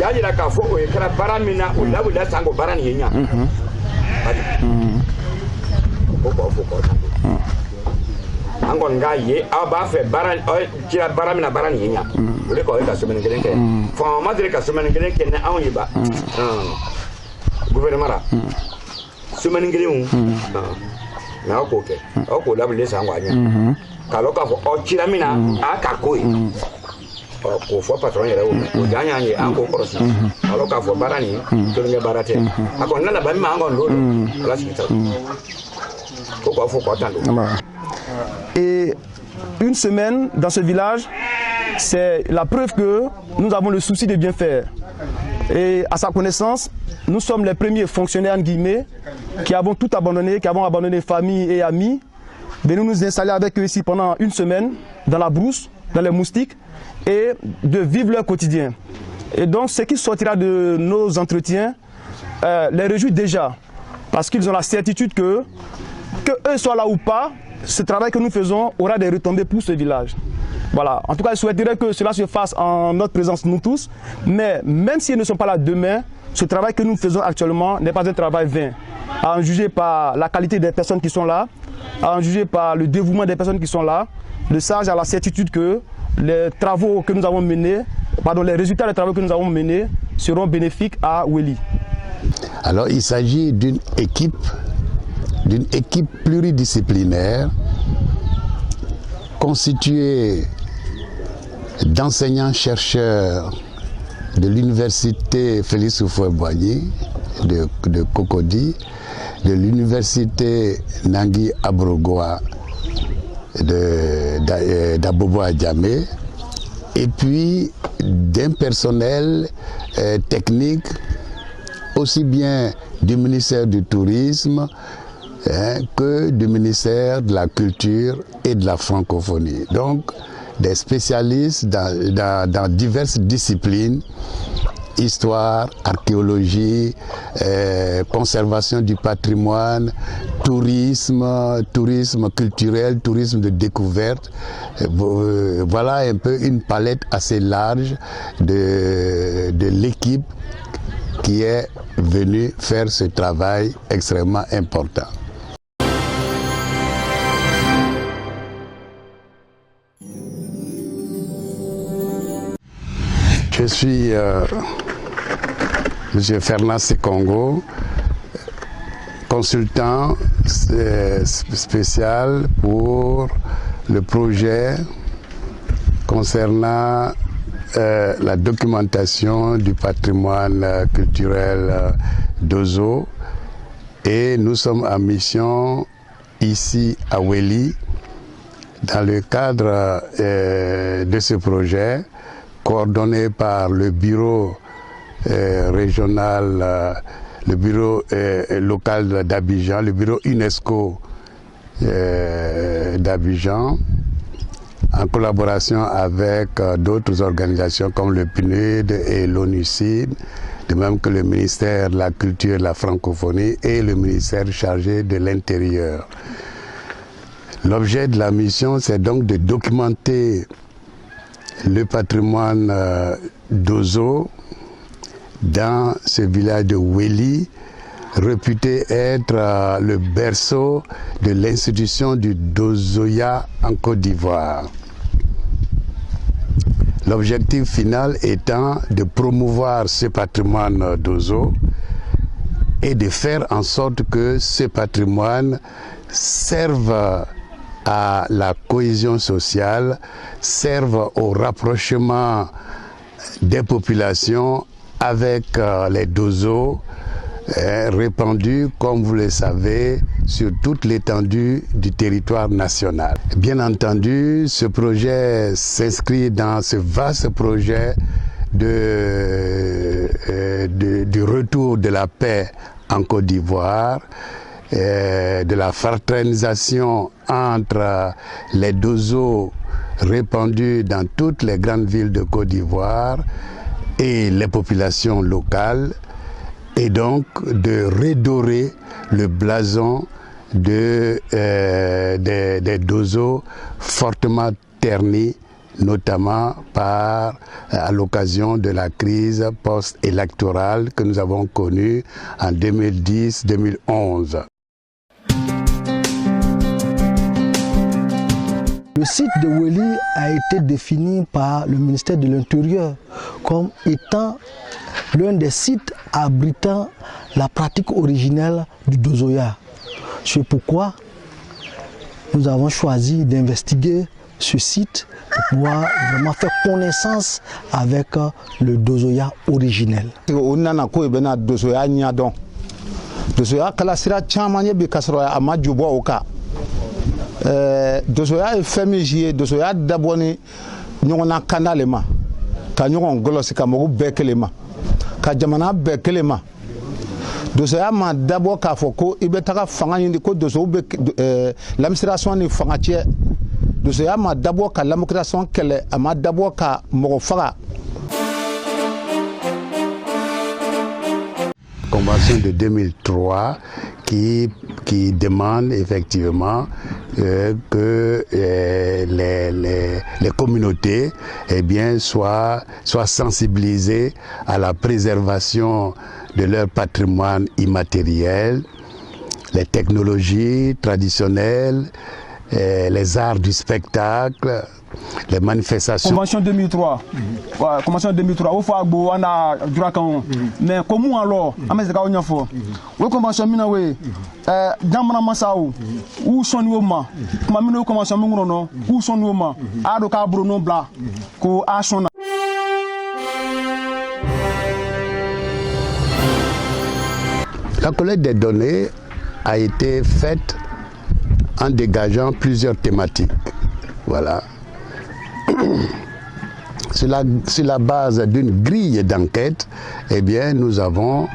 ya ira ka fo o kala baramina o la wala sango barani yenya ko angon ga ye aba fe baran o kira baramina barani yenya o le ko ka semaine gelen ke fo ma dire ka semaine gelen ke na an yiba gouvernement la semaine gelen na ko ke o ko la wala sango anya ka lo ka fo o kira mina aka ko ko fo patron yɛrɛ o janya ye an ko kɔrɔsi alors k'a fɔ baara nin tolongɛ baara tɛ a kɔni nana ba min ma an kɔni don ala sigi ta ko k'a fɔ kɔ tan don. Et une semaine dans ce village, c'est la preuve que nous avons le souci de bien faire. Et à sa connaissance, nous sommes les premiers fonctionnaires en guillemets qui avons tout abandonné, qui avons abandonné famille et amis, de nous installer avec eux ici pendant une semaine dans la brousse, dans les moustiques, et de vivre leur quotidien. Et donc ce qui sortira de nos entretiens les réjouit déjà, parce qu'ils ont la certitude que eux soient là ou pas, ce travail que nous faisons aura des retombées pour ce village. Voilà. En tout cas, je souhaiterais que cela se fasse en notre présence, nous tous, mais même s'ils ne sont pas là demain, ce travail que nous faisons actuellement n'est pas un travail vain. À en juger par la qualité des personnes qui sont là, à en juger par le dévouement des personnes qui sont là, le sage a la certitude que les travaux que nous avons menés, les résultats des travaux que nous avons menés seront bénéfiques à Wely. Alors il s'agit d'une équipe pluridisciplinaire constituée d'enseignants-chercheurs de l'université Félix Houphouët-Boigny de Cocody, de l'université Nangui Abrogoa d'Abobo Adjamé, et puis d'un personnel technique aussi bien du ministère du Tourisme que du ministère de la Culture et de la Francophonie. Donc des spécialistes dans diverses disciplines, histoire, archéologie, conservation du patrimoine, tourisme culturel, tourisme de découverte. Voilà un peu une palette assez large de l'équipe qui est venue faire ce travail extrêmement important. Je suis M. Fernand Sekongo, consultant spécial pour le projet concernant la documentation du patrimoine culturel d'Ozo, et nous sommes en mission ici à Wely dans le cadre de ce projet coordonné par le bureau régional, le bureau local d'Abidjan, le bureau UNESCO d'Abidjan, en collaboration avec d'autres organisations comme le PNUD et l'ONUCID, de même que le ministère de la Culture et de la Francophonie et le ministère chargé de l'Intérieur. L'objet de la mission, c'est donc de documenter le patrimoine d'Ozo dans ce village de Wely, réputé être le berceau de l'institution du Dozoya en Côte d'Ivoire. L'objectif final étant de promouvoir ce patrimoine d'Ozo et de faire en sorte que ce patrimoine serve à la cohésion sociale, serve au rapprochement des populations avec les Dozo répandus, comme vous le savez, sur toute l'étendue du territoire national. Bien entendu, ce projet s'inscrit dans ce vaste projet du retour de la paix en Côte d'Ivoire, de la fraternisation entre les Dozo répandus dans toutes les grandes villes de Côte d'Ivoire et les populations locales, et donc de redorer le blason des Dozo fortement ternis notamment à l'occasion de la crise post-électorale que nous avons connue en 2010-2011. Le site de Weli a été défini par le ministère de l'Intérieur comme étant l'un des sites abritant la pratique originelle du Dozoya. C'est pourquoi nous avons choisi d'investiguer ce site pour pouvoir vraiment faire connaissance avec le Dozoya originel. Dozoya est fait mieux, Dozoya d'abord ni ɲɔgɔnna kanda le ma ka ɲɔgɔn gɔlɔsi ka mɔgɔw bɛɛ kelen ma ka jamana bɛɛ kelen ma Dozoya ma dabɔ k'a fɔ ko i bɛ taga fanga ɲini ko dozow bɛ l'administration ni fanga cɛ Dozoya ma dabɔ ka l'administration kɛlɛ a ma dabɔ ka mɔgɔ faga. Convention de 2003 qui demande effectivement que les communautés soient sensibilisées à la préservation de leur patrimoine immatériel, les technologies traditionnelles, les arts du spectacle, les manifestations. Convention 2003. Convention 2003. Au Fagbo, on a Durakan. Mais comment alors? Amazika Onyafo. Oui, convention Minawe. Damana Masao. Où sont nous ma? Mamino convention Mungono. Où sont nous ma? Adoka Bruno Bla. Ko Ashona. La collecte des données a été faite en dégageant plusieurs thématiques. Voilà. Sur la base d'une grille d'enquête, nous avons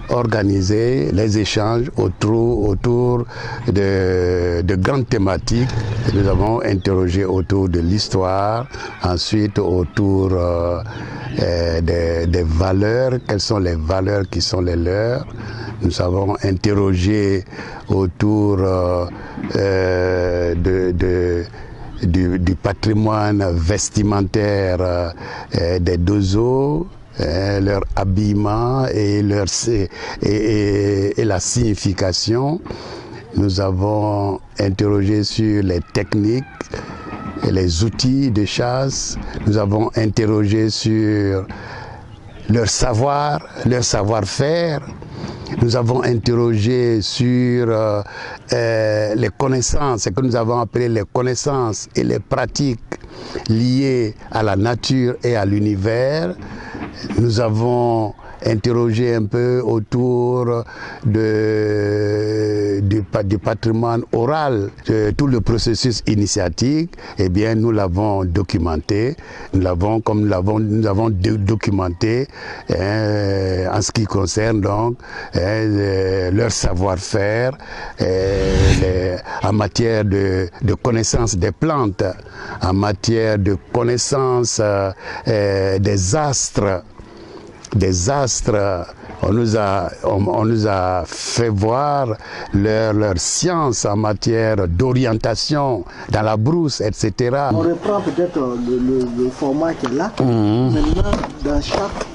organisé les échanges autour de grandes thématiques. Nous avons interrogé autour de l'histoire, ensuite autour des valeurs, quelles sont les valeurs qui sont les leurs. Nous avons interrogé autour du patrimoine vestimentaire des Dozo, leur habillement et la signification. Nous avons interrogé sur les techniques et les outils de chasse. Nous avons interrogé sur leur savoir-faire. Nous avons interrogé sur les connaissances, ce que nous avons appelé les connaissances et les pratiques liées à la nature et à l'univers. Nous avons interrogé un peu autour du patrimoine oral, tout le processus initiatique. Nous l'avons documenté. Nous avons documenté en ce qui concerne donc leur savoir-faire en matière de connaissance des plantes, en matière de connaissance des astres. On nous a fait voir leur science en matière d'orientation dans la brousse, etc. On reprend peut-être le format qui est là. Maintenant, dans chaque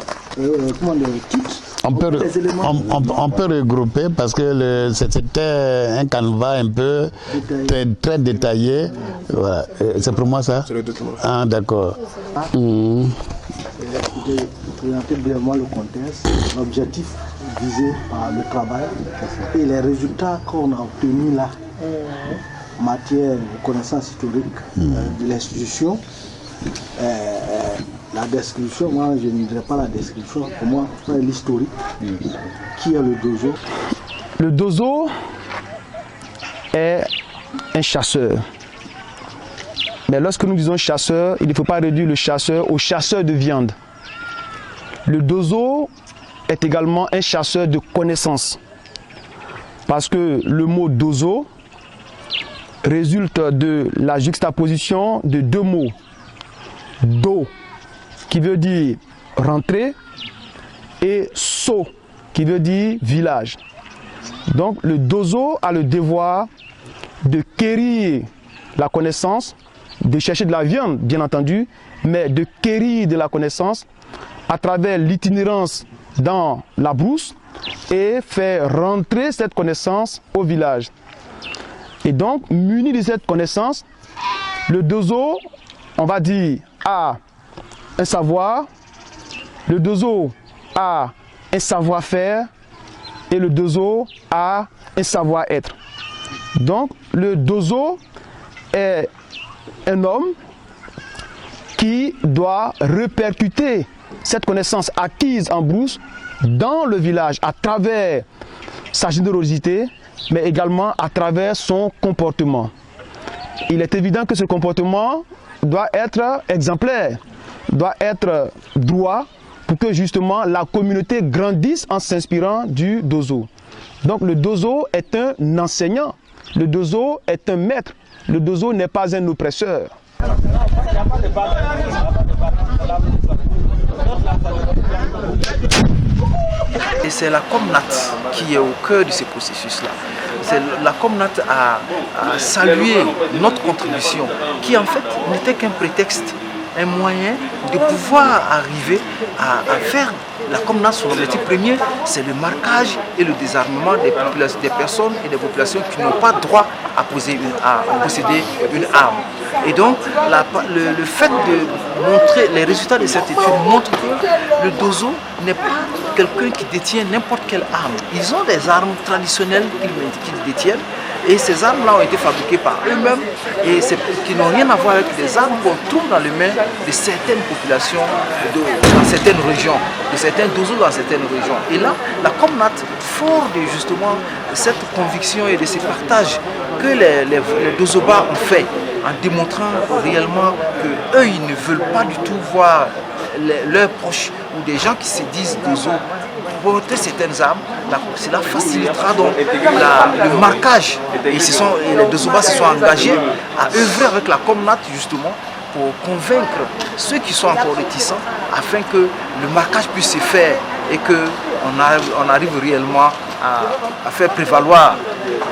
titre, on peut regrouper parce que c'était un canevas un peu très détaillé. Voilà. C'est pour moi ça? C'est le document. Ah d'accord. Présenter brièvement le contexte, l'objectif visé par le travail et les résultats qu'on a obtenus là en matière de connaissances historiques de l'institution. La description, moi je ne dirais pas la description, pour moi c'est l'historique. Qui est le Dozo? Le Dozo est un chasseur. Mais lorsque nous disons chasseur, il ne faut pas réduire le chasseur au chasseur de viande. Le Dozo est également un chasseur de connaissances. Parce que le mot Dozo résulte de la juxtaposition de deux mots. Do, qui veut dire rentrer, et So, qui veut dire village. Donc le Dozo a le devoir de quérir la connaissance de chercher de la viande, bien entendu, mais de quérir de la connaissance à travers l'itinérance dans la brousse et faire rentrer cette connaissance au village. Et donc, muni de cette connaissance, le dozo, on va dire, a un savoir, le dozo a un savoir-faire et le dozo a un savoir-être. Donc, le dozo est un homme qui doit répercuter cette connaissance acquise en brousse dans le village à travers sa générosité, mais également à travers son comportement. Il est évident que ce comportement doit être exemplaire, doit être droit pour que justement la communauté grandisse en s'inspirant du dozo. Donc le dozo est un enseignant, le dozo est un maître, le dozo n'est pas un oppresseur. Et c'est la Comnat qui est au cœur de ce processus-là. La Comnat a salué notre contribution, qui en fait n'était qu'un prétexte, un moyen de pouvoir arriver à faire la Comnat. Son objectif premier, c'est le marquage et le désarmement des personnes et des populations qui n'ont pas droit à posséder une arme. Et donc, le fait de montrer les résultats de cette étude montre que le dozo n'est pas quelqu'un qui détient n'importe quelle arme. Ils ont des armes traditionnelles qu'ils détiennent, et ces armes-là ont été fabriquées par eux-mêmes et qui n'ont rien à voir avec des armes qu'on trouve dans les mains de certaines populations dans certaines régions, de certains dozos dans certaines régions. Et là, la Comnat, fort de justement cette conviction et de ces partages que les dozobas ont fait, en démontrant réellement qu'eux, ils ne veulent pas du tout voir leurs proches ou des gens qui se disent dozo porter certaines armes. Cela facilitera donc le marquage. Et les dozobas se sont engagés à œuvrer avec la Comnat justement pour convaincre ceux qui sont encore réticents afin que le marquage puisse se faire et qu'on arrive réellement à faire prévaloir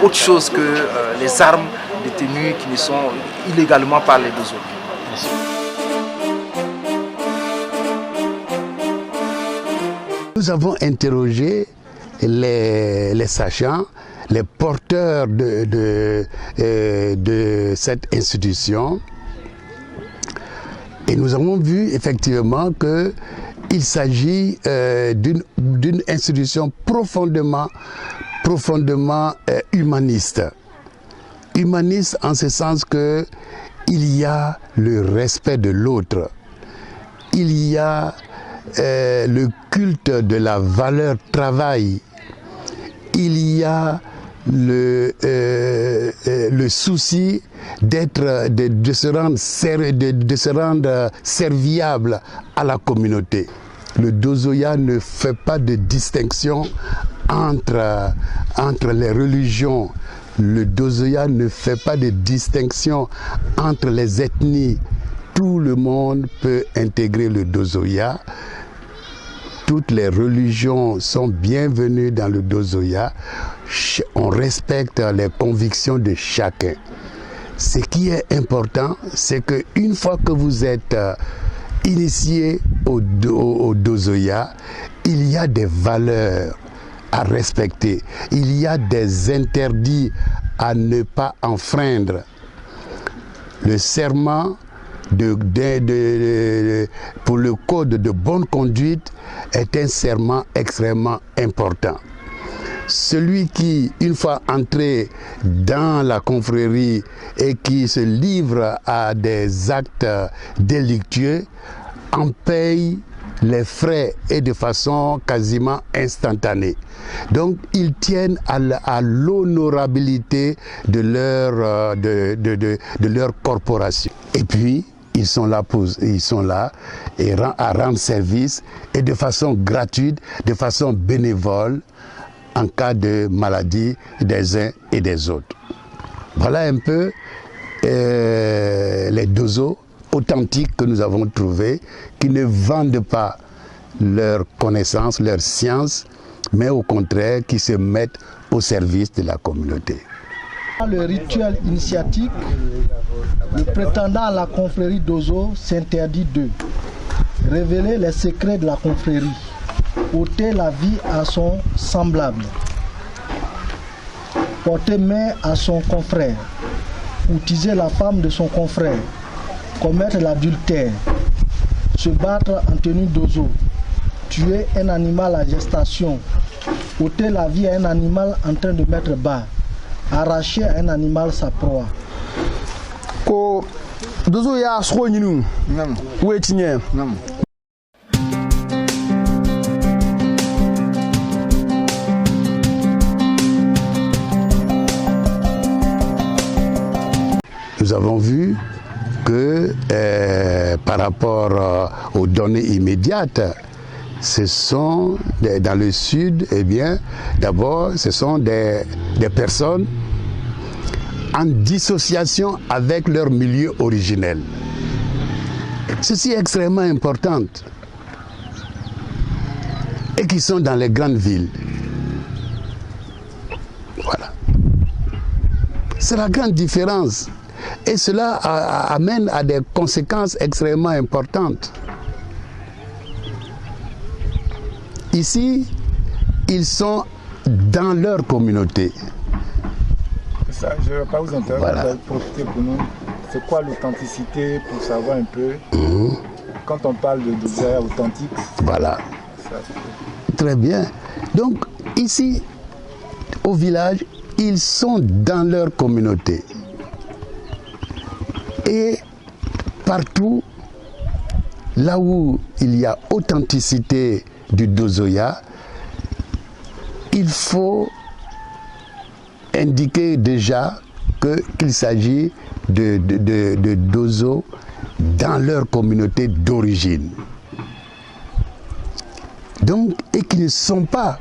autre chose que les armes détenues qui ne sont illégalement par les dozos. Nous avons interrogé les sachants, les porteurs de cette institution, et nous avons vu effectivement qu'il s'agit d'une institution profondément humaniste. Humaniste en ce sens qu'il y a le respect de l'autre, il y a le culte de la valeur travail, il y a le souci de se rendre serviable à la communauté. Le dozoya ne fait pas de distinction entre les religions. Le dozoya ne fait pas de distinction entre les ethnies. Tout le monde peut intégrer le dozoya. Toutes les religions sont bienvenues dans le dozoya. On respecte les convictions de chacun. Ce qui est important, c'est qu'une fois que vous êtes initié au dozoya, il y a des valeurs à respecter. Il y a des interdits à ne pas enfreindre. Le serment pour le code de bonne conduite est un serment extrêmement important. Celui qui, une fois entré dans la confrérie et qui se livre à des actes délictueux, en paye les frais et de façon quasiment instantanée. Donc ils tiennent à l'honorabilité de leur corporation. Et puis ils sont là à rendre service et de façon gratuite, de façon bénévole en cas de maladie des uns et des autres. Voilà un peu les dozos authentiques que nous avons trouvés, qui ne vendent pas leur connaissance, leur science, mais au contraire qui se mettent au service de la communauté. Le rituel initiatique, le prétendant à la confrérie d'Ozo s'interdit de révéler les secrets de la confrérie, ôter la vie à son semblable, porter main à son confrère, utiliser la femme de son confrère, commettre l'adultère, se battre en tenue d'Ozo, tuer un animal à gestation, ôter la vie à un animal en train de mettre bas, arracher à un animal sa proie. Ko dozo ya sro nyinu. Où est Tigné? Nous avons vu que par rapport aux données immédiates, ce sont dans le sud, eh bien, d'abord, ce sont des personnes en dissociation avec leur milieu originel. Ceci est extrêmement important. Et qui sont dans les grandes villes. Voilà. C'est la grande différence. Et cela amène à des conséquences extrêmement importantes. Ici, ils sont dans leur communauté. Ça, je ne vais pas vous interrompre, Voilà. vous allez profiter pour nous. C'est quoi l'authenticité pour savoir un peu quand on parle de désert authentique? Voilà. Ça, Très bien. Donc, ici, au village, ils sont dans leur communauté. Et partout, là où il y a authenticité du Dozoya, il faut indiquer déjà qu'il s'agit de Dozo dans leur communauté d'origine. Donc, et qui ne sont pas,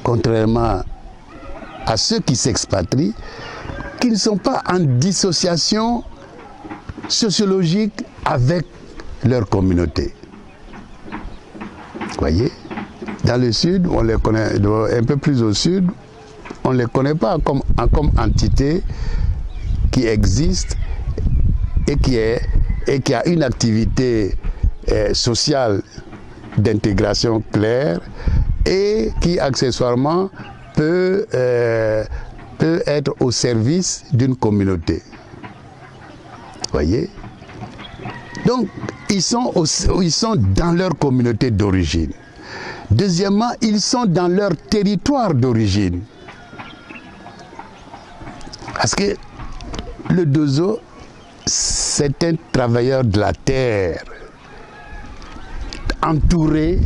contrairement à ceux qui s'expatrient, qui ne sont pas en dissociation sociologique avec leur communauté. Vous voyez? Dans le sud, on les connaît, un peu plus au sud, on ne les connaît pas comme entité qui existe et qui a une activité sociale d'intégration claire et qui accessoirement peut être au service d'une communauté. Vous voyez? Donc, ils sont dans leur communauté d'origine. Deuxièmement, ils sont dans leur territoire d'origine. Parce que le Dozo, c'est un travailleur de la terre, entouré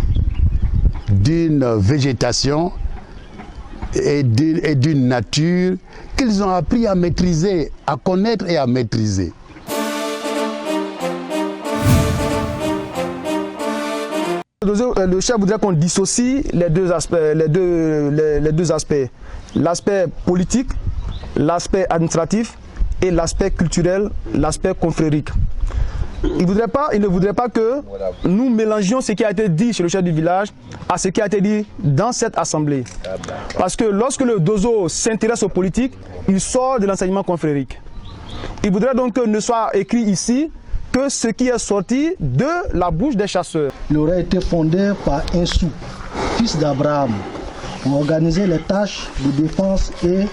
d'une végétation et d'une nature qu'ils ont appris à maîtriser, à connaître et à maîtriser. Le chef voudrait qu'on dissocie les deux aspects, l'aspect politique, l'aspect administratif et l'aspect culturel, l'aspect confrérique. Il ne voudrait pas que nous mélangions ce qui a été dit chez le chef du village à ce qui a été dit dans cette assemblée. Parce que lorsque le Dozo s'intéresse aux politiques, il sort de l'enseignement confrérique. Il voudrait donc que ne soit écrit ici que ce qui est sorti de la bouche des chasseurs. Il aurait été fondé par Insou, fils d'Abraham, pour organiser les tâches de défense et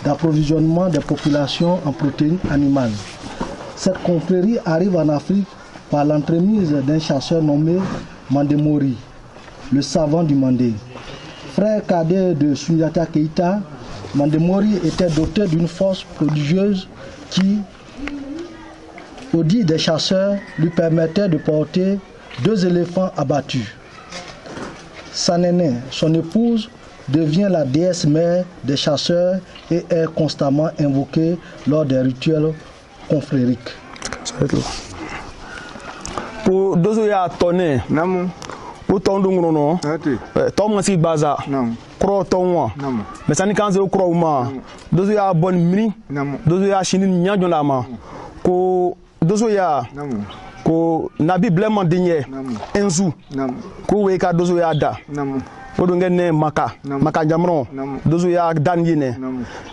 d'approvisionnement des populations en protéines animales. Cette confrérie arrive en Afrique par l'entremise d'un chasseur nommé Mandemori, le savant du Mandé. Frère cadet de Sundiata Keïta, Mandemori était doté d'une force prodigieuse qui, au dit des chasseurs, lui permettait de porter 2 éléphants abattus. Sanene, son épouse, devient la déesse mère des chasseurs et est constamment invoquée lors des rituels confrériques. Pour Dozoya tonné, pour ton dongono, ton si baza, croix ton mais ça n'est qu'un zéro croix ou ma. Dozoya bonne mini, Dozoya chinin nyadjolama, ko Dozoya, ko Nabi Bleman Digné, Enzu, ko Weka Dozoya da, Odongene Maka, Maka Jamron, Dozoya Danyine,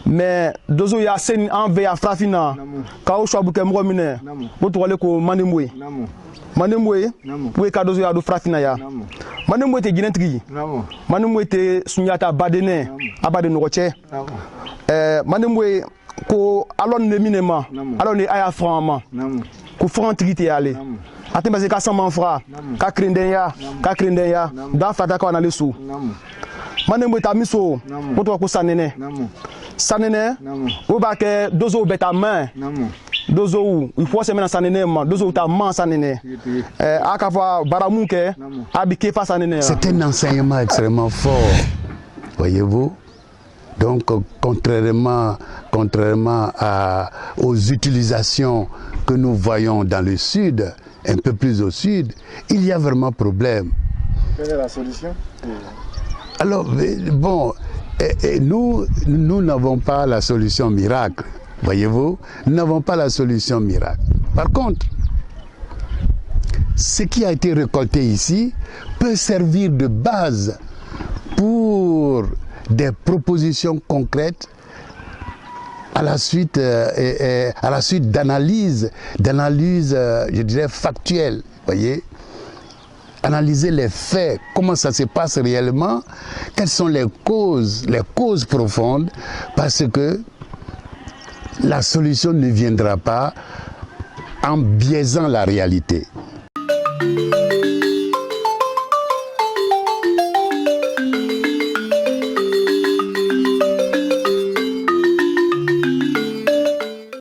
mais Dozoya Sen Enveya Frafina, Kao Shabuke Mwomine, Botualeko Manemwe, Manemwe, Weka Dozoya do Frafina, Manemwe te Ginetri, Manemwe te Sunyata Badene, Abadenoche, Manemwe ko alon ne minema, alon ne aya franma, ko frantrite ale. Ate base ka saman fra, ka krindenya, da fata ka na lesu. Manemwe ta miso, moto ko sanene. Sanene, o ba ke dozo beta main. Dozo ou, il faut se mettre sanene ma, dozo ta man sanene. Akafa baramunke, abike fa sanene. C'est un enseignement extrêmement fort. Voyez-vous? Donc, contrairement aux utilisations que nous voyons dans le sud, un peu plus au sud, il y a vraiment problème. Quelle est la solution? Alors, bon, nous n'avons pas la solution miracle, voyez-vous? Nous n'avons pas la solution miracle. Par contre, ce qui a été récolté ici peut servir de base pour des propositions concrètes à la suite d'analyse, je dirais factuelle, voyez, analyser les faits, comment ça se passe réellement, quelles sont les causes profondes, parce que la solution ne viendra pas en biaisant la réalité.